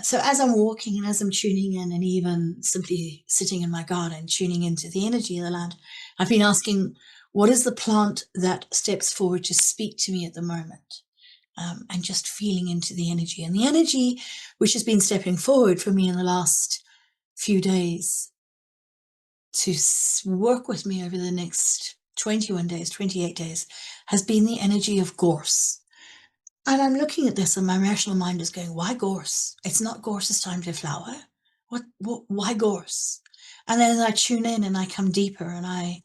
So as I'm walking and as I'm tuning in, and even simply sitting in my garden, tuning into the energy of the land, I've been asking, what is the plant that steps forward to speak to me at the moment? And just feeling into the energy. And the energy which has been stepping forward for me in the last few days to work with me over the next 21 days, 28 days, has been the energy of gorse. And I'm looking at this and my rational mind is going, why gorse? It's not gorse's time to flower. Why gorse? And then I tune in and I come deeper and I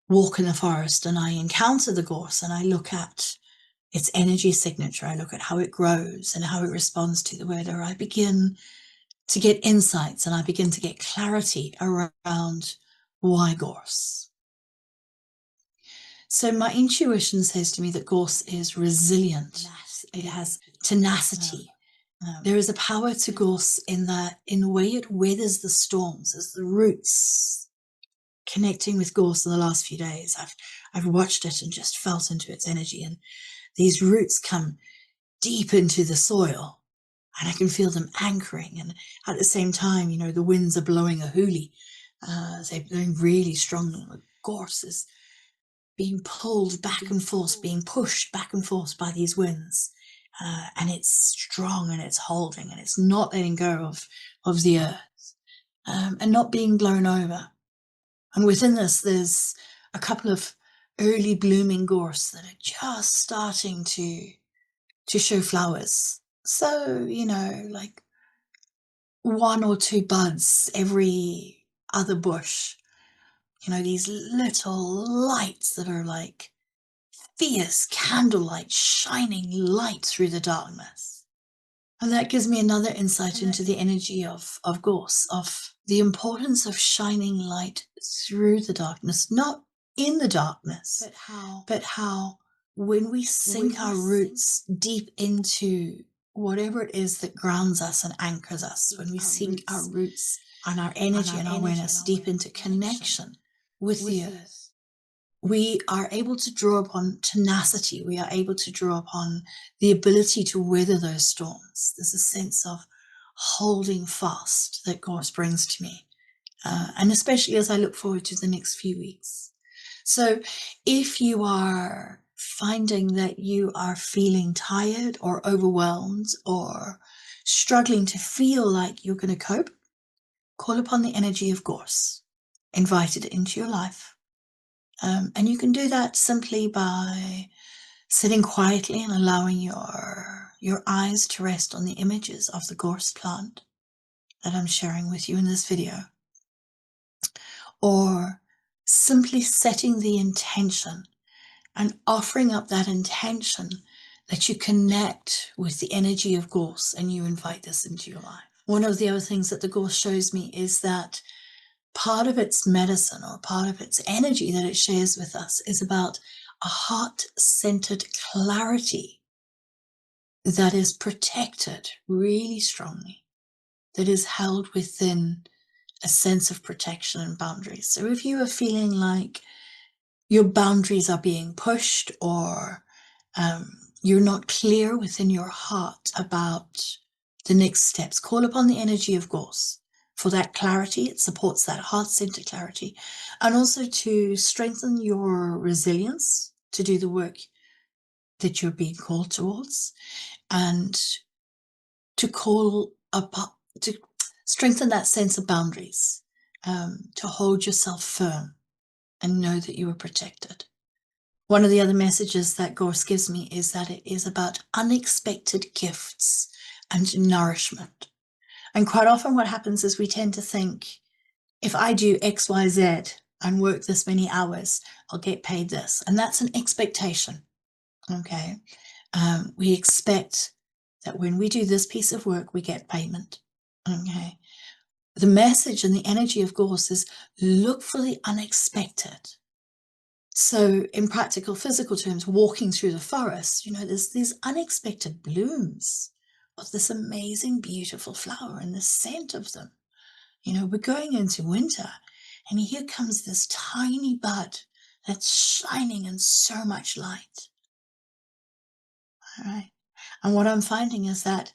walk in the forest and I encounter the gorse and I look at its energy signature. I look at how it grows and how it responds to the weather. I begin to get insights and I begin to get clarity around why gorse. So my intuition says to me that gorse is resilient. It has tenacity. There is a power to gorse in the way it weathers the storms, as the roots connecting with gorse in the last few days. I've watched it and just felt into its energy, and these roots come deep into the soil and I can feel them anchoring. And at the same time, you know, the winds are blowing a hoolie. They're blowing really strongly. The gorse is being pulled back and forth, being pushed back and forth by these winds. And it's strong and it's holding and it's not letting go of the earth, and not being blown over. And within this, there's a couple of early blooming gorse that are just starting to show flowers. So, you know, like 1 or 2 buds every other bush. You know, these little lights that are like fierce candlelight shining light through the darkness. And that gives me another insight into the energy of gorse, of the importance of shining light through the darkness, not in the darkness, but how when we sink our roots deep into whatever it is that grounds us and anchors us, when we sink our roots and our energy and our awareness deep into connection with the earth, we are able to draw upon tenacity. We are able to draw upon the ability to weather those storms. There's a sense of holding fast that gorse brings to me, and especially as I look forward to the next few weeks. So if you are finding that you are feeling tired or overwhelmed or struggling to feel like you're going to cope, call upon the energy of gorse. Invite it into your life. And you can do that simply by sitting quietly and allowing your eyes to rest on the images of the gorse plant that I'm sharing with you in this video. Or simply setting the intention and offering up that intention that you connect with the energy of gorse and you invite this into your life. One of the other things that the gorse shows me is that part of its medicine or part of its energy that it shares with us is about a heart-centered clarity that is protected really strongly, that is held within a sense of protection and boundaries. So if you are feeling like your boundaries are being pushed, or you're not clear within your heart about the next steps, call upon the energy of gorse for that clarity. It supports that heart-centered clarity, and also to strengthen your resilience to do the work that you're being called towards, and to to strengthen that sense of boundaries, to hold yourself firm and know that you are protected. One of the other messages that gorse gives me is that it is about unexpected gifts and nourishment. And quite often what happens is we tend to think, if I do X, Y, Z and work this many hours, I'll get paid this. And that's an expectation, okay? We expect that when we do this piece of work, we get payment, okay? The message and the energy of gorse is look for the unexpected. So in practical, physical terms, walking through the forest, you know, there's these unexpected blooms of this amazing, beautiful flower and the scent of them. You know, we're going into winter and here comes this tiny bud that's shining in so much light. All right. And what I'm finding is that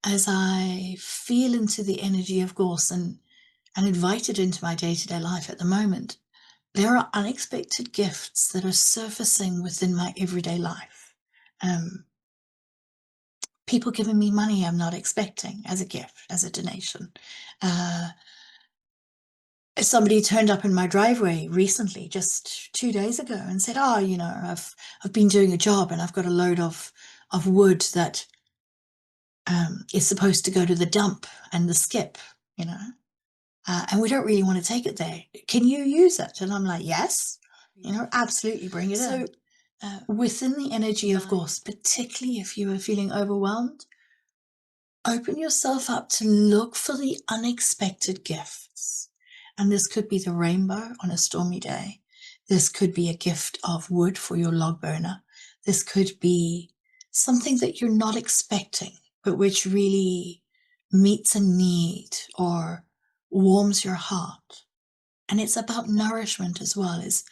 as I feel into the energy of gorse and invite it into my day-to-day life at the moment, there are unexpected gifts that are surfacing within my everyday life. People giving me money I'm not expecting as a gift, as a donation. Somebody turned up in my driveway recently, just 2 days ago, and said, "Oh, I've been doing a job and I've got a load of wood that is supposed to go to the dump and the skip, and we don't really want to take it there. Can you use it?" And I'm like, "Yes, absolutely, bring it in." So within the energy of gorse, particularly if you are feeling overwhelmed, open yourself up to look for the unexpected gifts. And this could be the rainbow on a stormy day. This could be a gift of wood for your log burner. This could be something that you're not expecting, but which really meets a need or warms your heart. And it's about nourishment as well, is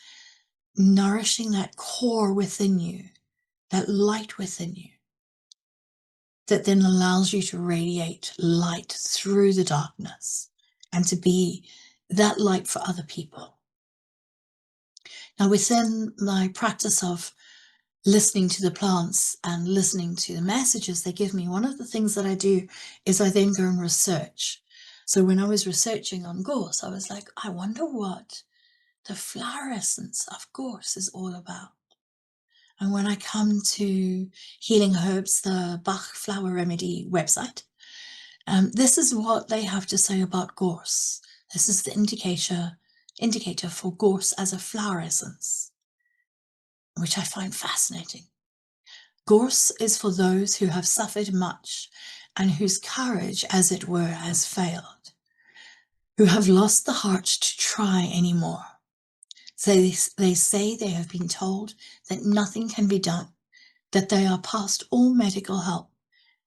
nourishing that core within you, that light within you, that then allows you to radiate light through the darkness and to be that light for other people. Now, within my practice of listening to the plants and listening to the messages they give me, one of the things that I do is I then go and research. So when I was researching on gorse, I was like, I wonder what the flower essence of gorse is all about. And when I come to Healing Herbs, the Bach Flower Remedy website, this is what they have to say about gorse. This is the indicator for gorse as a flower essence, which I find fascinating. Gorse is for those who have suffered much and whose courage, as it were, has failed, who have lost the heart to try any more. So they say they have been told that nothing can be done, that they are past all medical help,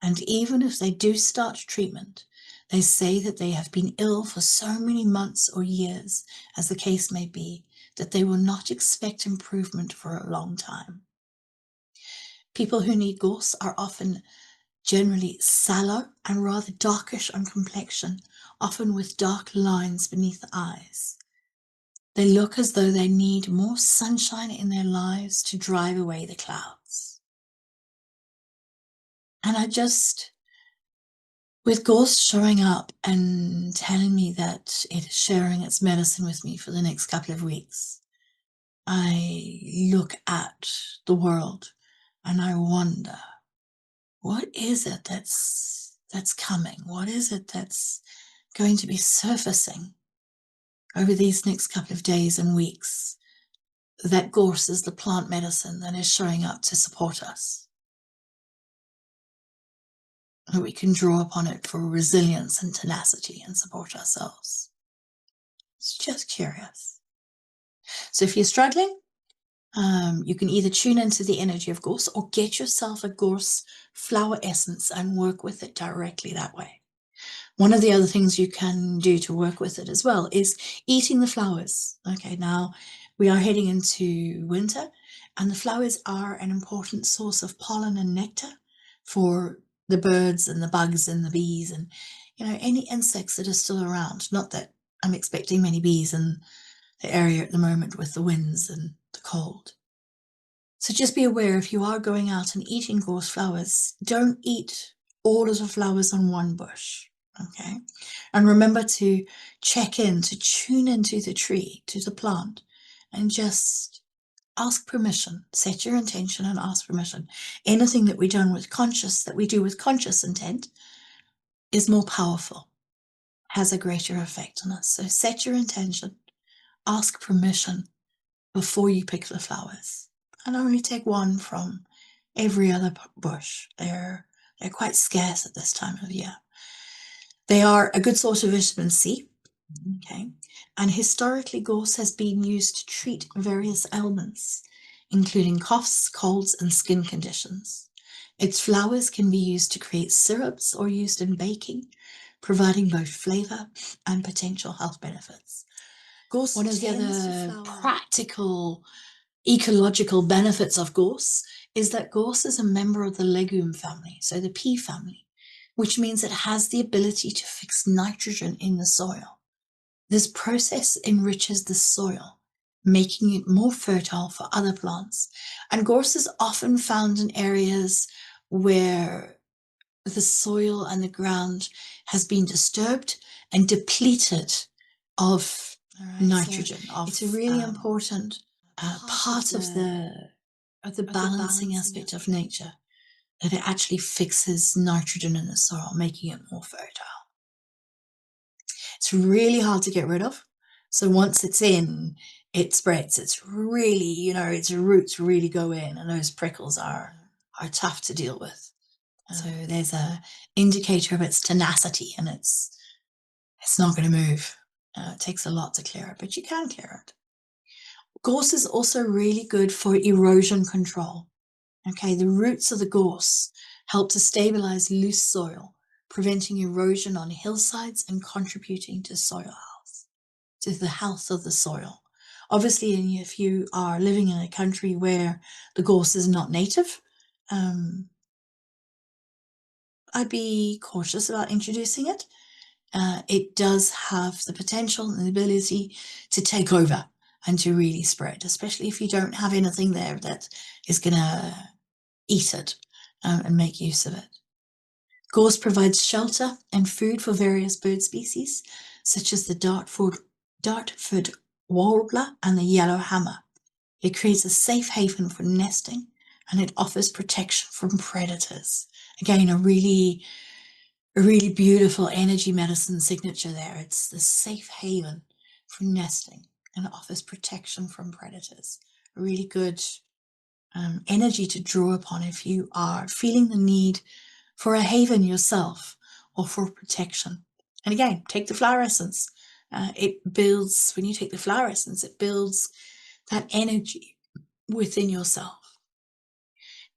and even if they do start treatment, they say that they have been ill for so many months or years, as the case may be, that they will not expect improvement for a long time. People who need gorse are often generally sallow and rather darkish on complexion, often with dark lines beneath the eyes. They look as though they need more sunshine in their lives to drive away the clouds. And with gorse showing up and telling me that it is sharing its medicine with me for the next couple of weeks, I look at the world and I wonder, what is it that's coming? What is it that's going to be surfacing over these next couple of days and weeks? That gorse is the plant medicine that is showing up to support us. That we can draw upon it for resilience and tenacity and support ourselves. It's just curious. So if you're struggling, you can either tune into the energy of gorse or get yourself a gorse flower essence and work with it directly that way. One of the other things you can do to work with it as well is eating the flowers. Okay, now we are heading into winter, and the flowers are an important source of pollen and nectar for the birds and the bugs and the bees and any insects that are still around. Not that I'm expecting many bees in the area at the moment with the winds and the cold. So just be aware, if you are going out and eating gorse flowers, don't eat all of the flowers on one bush. Okay, and remember to check in, to tune into the tree, to the plant, and just ask permission. Set your intention and ask permission. Anything that we do with conscious intent is more powerful, has a greater effect on us. So set your intention, ask permission before you pick the flowers, and only take one from every other bush. They're quite scarce at this time of year. They are a good source of vitamin C, okay? And historically, gorse has been used to treat various ailments, including coughs, colds, and skin conditions. Its flowers can be used to create syrups or used in baking, providing both flavor and potential health benefits. One of the other practical ecological benefits of gorse is that gorse is a member of the legume family, so the pea family. which means it has the ability to fix nitrogen in the soil. This process enriches the soil, making it more fertile for other plants. And gorse is often found in areas where the soil and the ground has been disturbed and depleted of nitrogen. So it's a really important part of the balancing aspect of nature, that it actually fixes nitrogen in the soil, making it more fertile. It's really hard to get rid of. So once it's in, it spreads. It's really, its roots really go in, and those prickles are tough to deal with. So there's a indicator of its tenacity, and it's not going to move. It takes a lot to clear it, but you can clear it. Gorse is also really good for erosion control. Okay, the roots of the gorse help to stabilize loose soil, preventing erosion on hillsides and contributing to soil health, to the health of the soil. Obviously, if you are living in a country where the gorse is not native, I'd be cautious about introducing it. It does have the potential and the ability to take over and to really spread, especially if you don't have anything there that is going to eat it and make use of it. Gorse provides shelter and food for various bird species, such as the Dartford warbler and the yellow hammer. It creates a safe haven for nesting, and it offers protection from predators. Again, a really beautiful energy medicine signature there. It's the safe haven for nesting, and it offers protection from predators. A really good energy to draw upon if you are feeling the need for a haven yourself or for protection. And again, take the flower essence. It builds, when you take the flower essence, it builds that energy within yourself.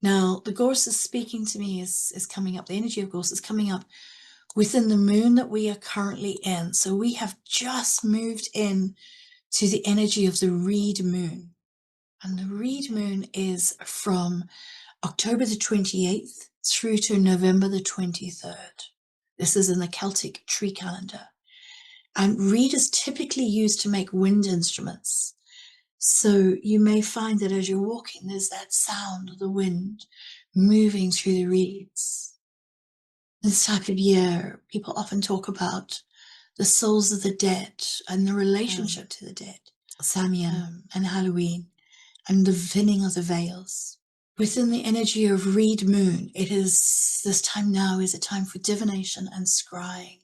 Now, the gorse is speaking to me, is coming up. The energy of gorse is coming up within the moon that we are currently in. So we have just moved in to the energy of the reed moon. And the reed moon is from October the 28th through to November the 23rd. This is in the Celtic Tree Calendar. And reed is typically used to make wind instruments. So you may find that as you're walking, there's that sound of the wind moving through the reeds. This type of year, people often talk about the souls of the dead and the relationship to the dead, Samhain and Halloween, and the thinning of the veils. Within the energy of reed moon, this time now is a time for divination and scrying.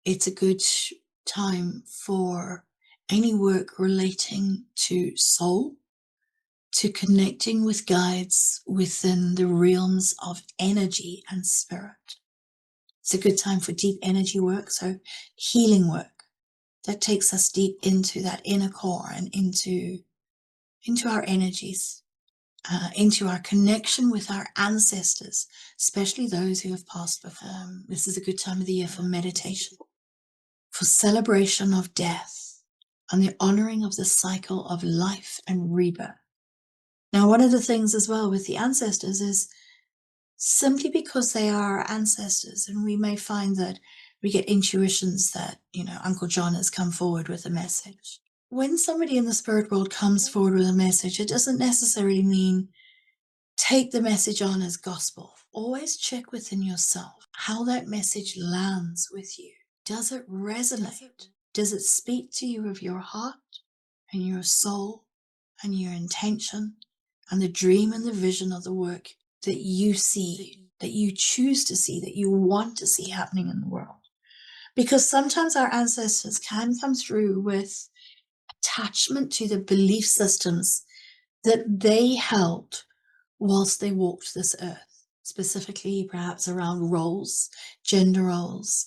It's a good time for any work relating to soul, to connecting with guides within the realms of energy and spirit. It's a good time for deep energy work, so healing work that takes us deep into that inner core and into our energies, into our connection with our ancestors, especially those who have passed before. This is a good time of the year for meditation, for celebration of death, and the honoring of the cycle of life and rebirth. Now, one of the things as well with the ancestors is simply because they are our ancestors, and we may find that we get intuitions that, Uncle John has come forward with a message. When somebody in the spirit world comes forward with a message, it doesn't necessarily mean take the message on as gospel. Always check within yourself how that message lands with you. Does it resonate? Does it speak to you of your heart and your soul and your intention and the dream and the vision of the work that you see, that you choose to see, that you want to see happening in the world? Because sometimes our ancestors can come through with attachment to the belief systems that they held whilst they walked this earth, specifically perhaps around roles, gender roles,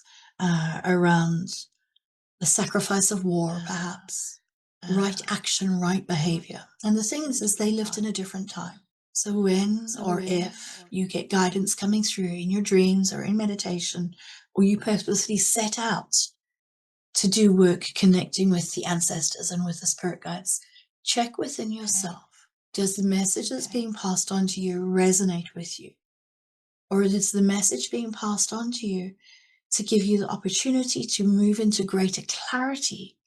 around the sacrifice of war, perhaps, right action, right behavior. And the thing is they lived in a different time. So when or if you get guidance coming through in your dreams or in meditation, or you purposely set out to do work connecting with the ancestors and with the spirit guides, check within yourself. Does the message that's being passed on to you resonate with you? or it is the message being passed on to you to give you the opportunity to move into greater clarity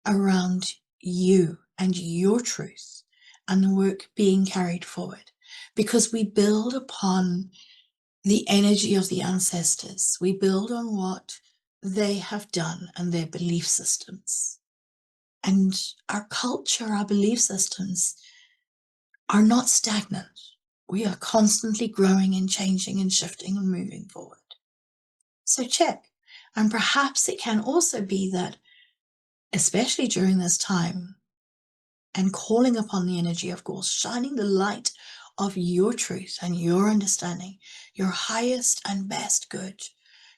around you and your truth and the work being carried forward. Because we build upon the energy of the ancestors. We build on what they have done and their belief systems. And our culture, our belief systems are not stagnant. We are constantly growing and changing and shifting and moving forward. So check. And perhaps it can also be that, especially during this time, and calling upon the energy of Gorse, shining the light of your truth and your understanding, your highest and best good,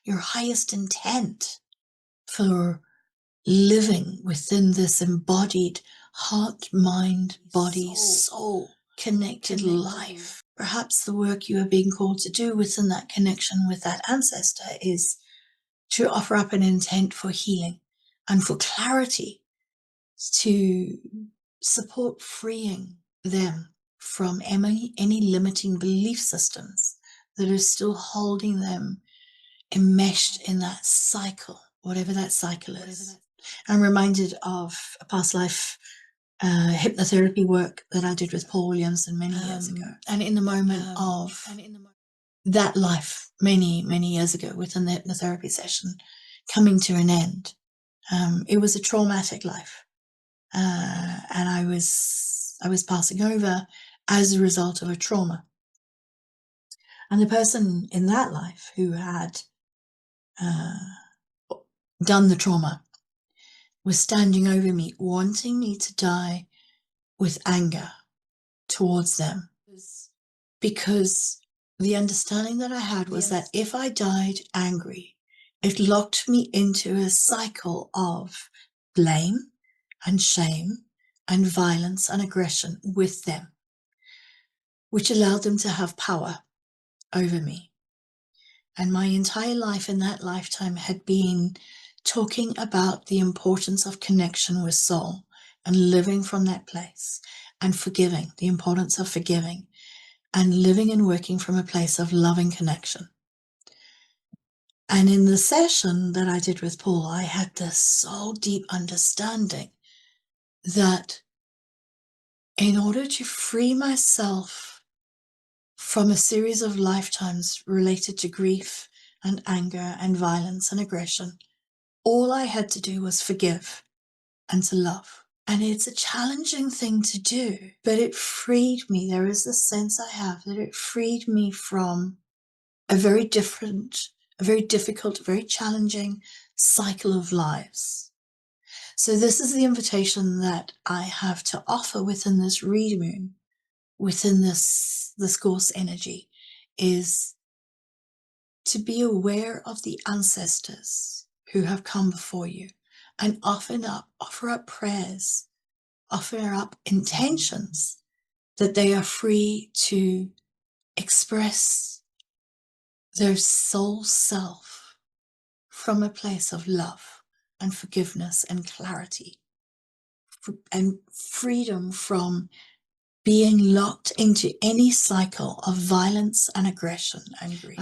your highest intent for living within this embodied heart, mind, body, soul connected life. Perhaps the work you are being called to do within that connection with that ancestor is to offer up an intent for healing and for clarity, to support freeing them from any limiting belief systems that are still holding them enmeshed in that cycle, whatever that cycle is. I'm reminded of a past life hypnotherapy work that I did with Paul Williamson many years ago. And in the moment of that life many, many years ago within the hypnotherapy session coming to an end, it was a traumatic life. And I was passing over as a result of a trauma. And the person in that life who had done the trauma was standing over me, wanting me to die with anger towards them. Because the understanding that I had was that if I died angry, it locked me into a cycle of blame and shame and violence and aggression with them, which allowed them to have power over me. And my entire life in that lifetime had been talking about the importance of connection with soul and living from that place, and forgiving, the importance of forgiving, and living and working from a place of loving connection. And in the session that I did with Paul, I had this soul deep understanding that in order to free myself from a series of lifetimes related to grief and anger and violence and aggression, all I had to do was forgive and to love. And it's a challenging thing to do, but it freed me. There is this sense I have that it freed me from a very different, a very difficult, very challenging cycle of lives. So this is the invitation that I have to offer within this read moon, within this Gorse energy, is to be aware of the ancestors who have come before you and offer up prayers, offer up intentions that they are free to express their soul self from a place of love and forgiveness and clarity and freedom from being locked into any cycle of violence and aggression and grief.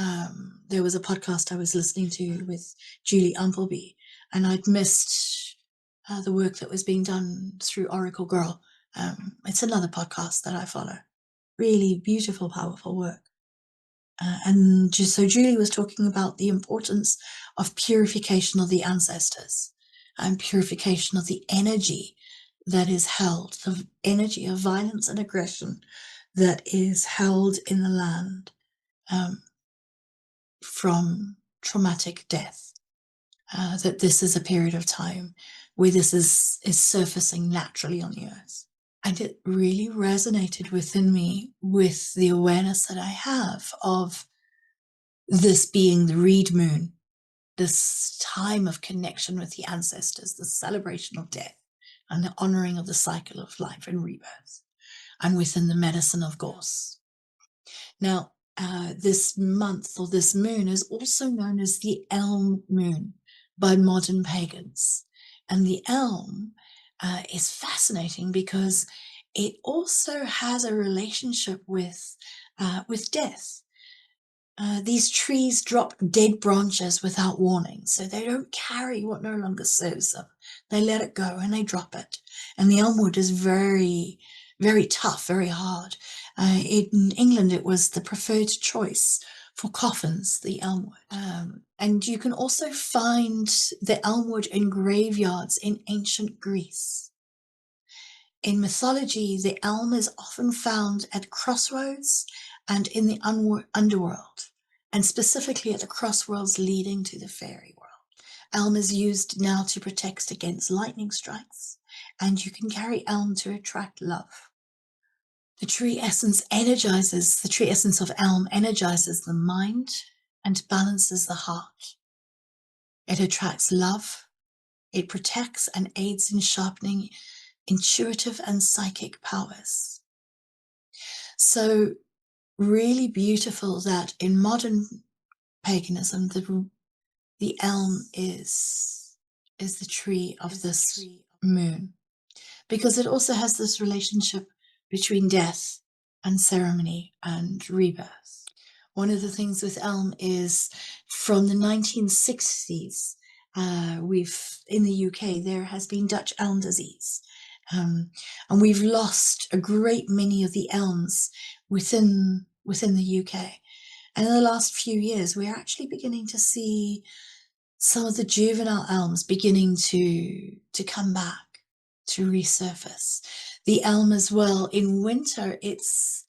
There was a podcast I was listening to with Julie Umpleby, and I'd missed the work that was being done through Oracle Girl. It's another podcast that I follow. Really beautiful, powerful work. So Julie was talking about the importance of purification of the ancestors and purification of the energy that is held, the energy of violence and aggression that is held in the land from traumatic death. That this is a period of time where this is surfacing naturally on the earth. And it really resonated within me with the awareness that I have of this being the read moon, this time of connection with the ancestors, the celebration of death, and the honoring of the cycle of life and rebirth, and within the medicine of Gorse. Now, this month or this moon is also known as the elm moon by modern pagans. And the elm is fascinating because it also has a relationship with death. These trees drop dead branches without warning, so they don't carry what no longer serves them. They let it go and they drop it. And the elm wood is very, very tough, very hard. In England, it was the preferred choice for coffins, the elm wood. And you can also find the elm wood in graveyards in ancient Greece. In mythology, the elm is often found at crossroads and in the underworld, and specifically at the crossroads leading to the fairy world. Elm is used now to protect against lightning strikes, and you can carry elm to attract love. The tree essence of elm energizes the mind and balances the heart. It attracts love. It protects and aids in sharpening intuitive and psychic powers. So really beautiful that in modern paganism, the elm is the tree of this moon, because it also has this relationship between death and ceremony and rebirth. One of the things with elm is from the 1960s, in the UK, there has been Dutch elm disease. And we've lost a great many of the elms within the UK. And in the last few years, we're actually beginning to see some of the juvenile elms beginning to come back, to resurface. The elm as well, in winter, its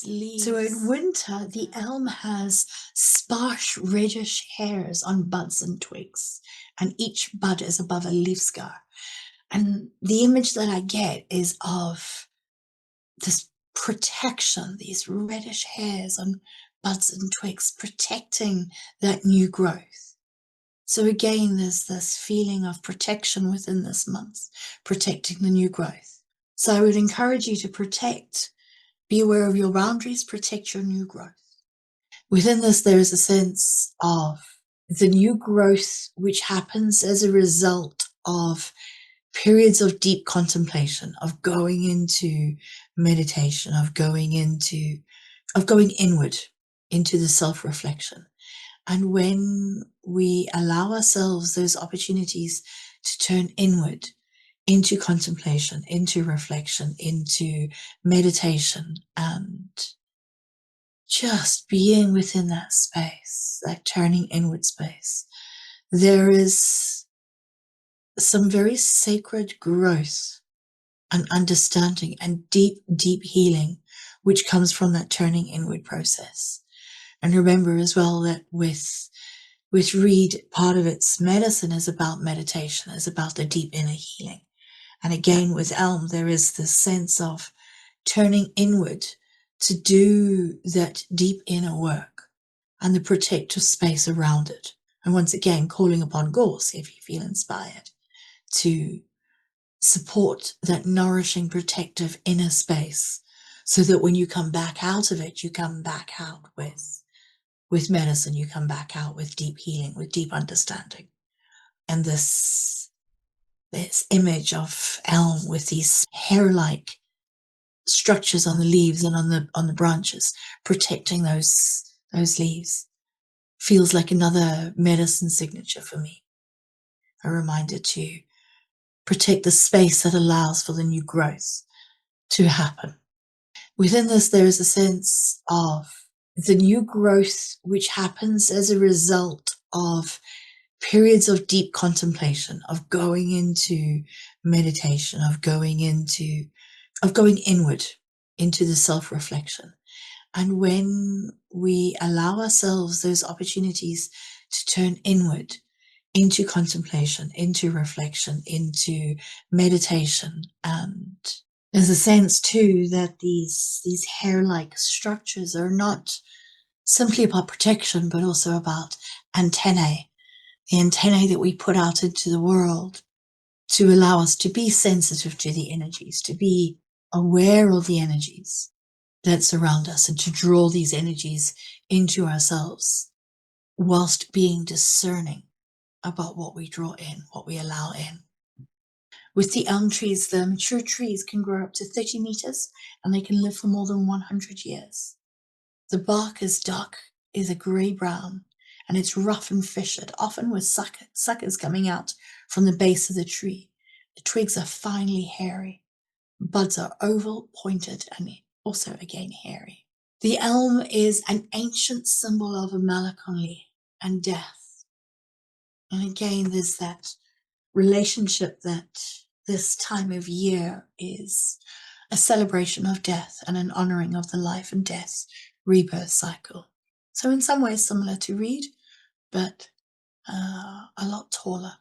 leaves. So in winter, the elm has sparse reddish hairs on buds and twigs, and each bud is above a leaf scar. And the image that I get is of this protection, these reddish hairs on buds and twigs, protecting that new growth. So again, there's this feeling of protection within this month, protecting the new growth. So I would encourage you to protect, be aware of your boundaries, protect your new growth. Within this, there is a sense of the new growth which happens as a result of periods of deep contemplation, of going into meditation, of going inward into the self-reflection. And when we allow ourselves those opportunities to turn inward into contemplation, into reflection, into meditation, and just being within that space, that turning inward space, there is some very sacred growth and understanding and deep, deep healing, which comes from that turning inward process. And remember as well that with reed, part of its medicine is about meditation, is about the deep inner healing. And again, with elm, there is this sense of turning inward to do that deep inner work and the protective space around it. And once again, calling upon Gorse, if you feel inspired, to support that nourishing, protective inner space, so that when you come back out of it, you come back out with medicine, you come back out with deep healing, with deep understanding. And this image of elm with these hair-like structures on the leaves and on the branches, protecting those leaves, feels like another medicine signature for me. A reminder to protect the space that allows for the new growth to happen. Within this, there is a sense of the new growth which happens as a result of periods of deep contemplation, of going into meditation, of going inward into the self-reflection. And when we allow ourselves those opportunities to turn inward into contemplation, into reflection, into meditation, and there's a sense too that these hair-like structures are not simply about protection, but also about antennae, the antennae that we put out into the world to allow us to be sensitive to the energies, to be aware of the energies that surround us, and to draw these energies into ourselves whilst being discerning about what we draw in, what we allow in. With the elm trees, the mature trees can grow up to 30 meters and they can live for more than 100 years. The bark is dark is a grey-brown, and it's rough and fissured, often with suckers coming out from the base of the tree. The twigs are finely hairy. Buds are oval, pointed, and also again hairy. The elm is an ancient symbol of melancholy and death. And again, there's that relationship that this time of year is a celebration of death and an honoring of the life and death rebirth cycle. So in some ways similar to reed, but a lot taller.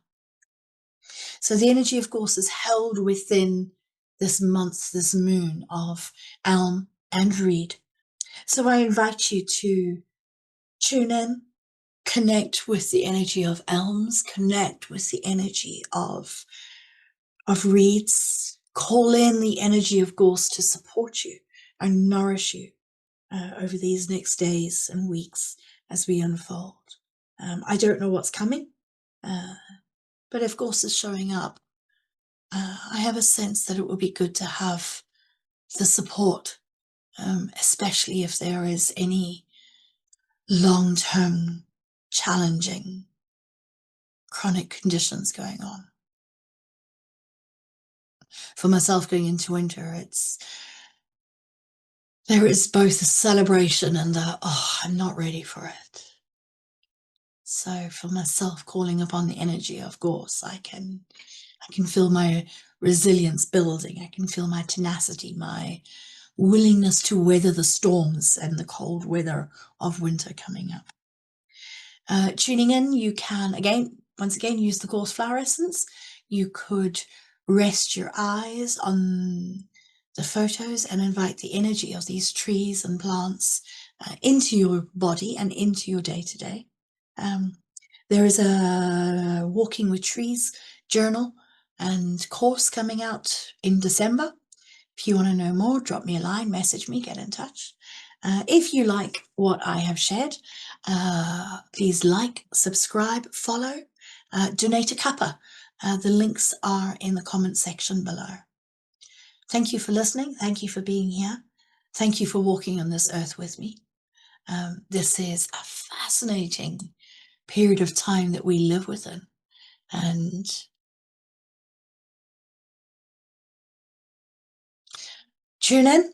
So the energy of Gorse is held within this month, this moon of elm and reed. So I invite you to tune in, connect with the energy of elms, connect with the energy of reeds, call in the energy of Gorse to support you and nourish you over these next days and weeks as we unfold. I don't know what's coming, but if Gorse is showing up, I have a sense that it will be good to have the support, especially if there is any long-term challenging chronic conditions going on. For myself going into winter, there is both a celebration and I'm not ready for it. So for myself, calling upon the energy of Gorse, I can feel my resilience building. I can feel my tenacity, my willingness to weather the storms and the cold weather of winter coming up. Tuning in, you can once again use the Gorse flower essence. You could rest your eyes on the photos and invite the energy of these trees and plants into your body and into your day-to-day. There is a Walking with Trees journal and course coming out in December. If you want to know more, drop me a line, message me, get in touch. If you like what I have shared, please like, subscribe, follow, donate a cuppa. The links are in the comment section below. Thank you for listening. Thank you for being here. Thank you for walking on this earth with me. This is a fascinating period of time that we live within. And tune in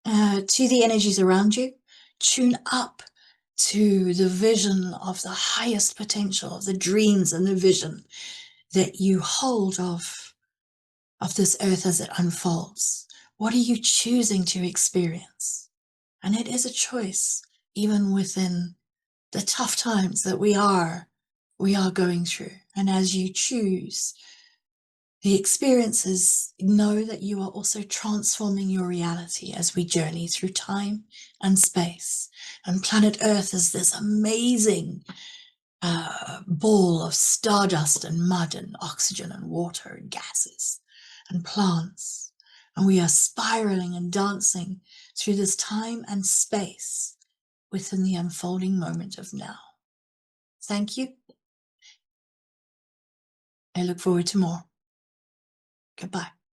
to the energies around you. Tune up to the vision of the highest potential, the dreams and the vision that you hold of this earth as it unfolds. What are you choosing to experience? And it is a choice, even within the tough times that we are going through. And as you choose the experiences, know that you are also transforming your reality as we journey through time and space. And planet Earth is this amazing ball of stardust and mud and oxygen and water and gases and plants. And we are spiraling and dancing through this time and space within the unfolding moment of now. Thank you. I look forward to more. Goodbye.